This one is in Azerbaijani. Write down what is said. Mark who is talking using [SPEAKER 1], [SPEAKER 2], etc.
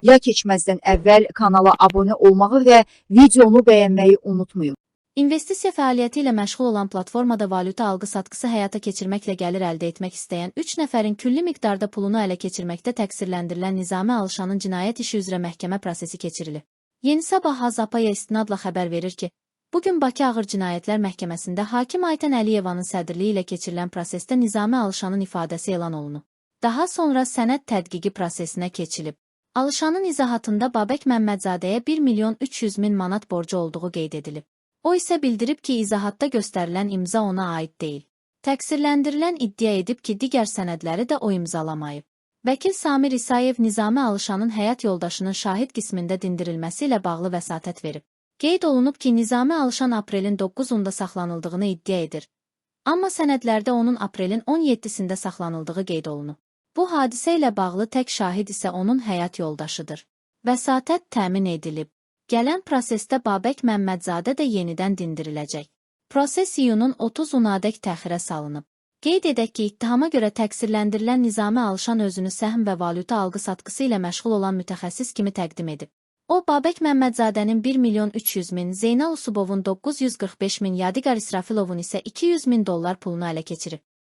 [SPEAKER 1] Ya keçməzdən əvvəl kanala abunə olmağı və videonu bəyənməyi unutmayın.
[SPEAKER 2] İnvestisiya fəaliyyəti ilə məşğul olan platformada valyuta alqı-satqısı həyata keçirməklə gəlir əldə etmək istəyən 3 nəfərin külli miqdarda pulunu ələ keçirməkdə təqsirləndirilən Nizami Alışanın cinayət işi üzrə məhkəmə prosesi keçirilir. Yeni Sabah Zapaya istinadla xəbər verir ki, bugün Bakı Ağır Cinayətlər Məhkəməsində hakim Aytən Əliyevanın sədrliyi ilə keçirilən prosesdə Nizami Alışanın ifadəsi elan olunub. Daha sonra sənəd tədqiqi prosesinə keçilib. Alışanın izahatında Babək Məmmədzadəyə 1.300.000 manat borcu olduğu qeyd edilib. O isə bildirib ki, izahatda göstərilən imza ona aid deyil. Təqsirləndirilən iddia edib ki, digər sənədləri də o imzalamayıb. Vəkil Samir İsayev Nizami Alışanın həyat yoldaşının şahid qismində dindirilməsi ilə bağlı vəsatət verib. Qeyd olunub ki, Nizami Alışan aprelin 9-unda saxlanıldığını iddia edir. Amma sənədlərdə onun aprelin 17-sində saxlanıldığı qeyd olunub. Bu hadisə ilə bağlı tək şahid isə onun həyat yoldaşıdır. Vəsatət təmin edilib. Gələn prosesdə Babək Məmmədzadə də yenidən dindiriləcək. Proses iyunun 30-unadək təxirə salınıb. Qeyd edək ki, ittihama görə təqsirləndirilən Nizami Alışan özünü səhm və valyuta alqı-satqısı ilə məşğul olan mütəxəssis kimi təqdim edib. O, Babək Məmmədzadənin 1.300.000, Zeynal Usubovun 945.000, Yadigar İsrafilovun isə $200.000 pulunu ələ keçirib.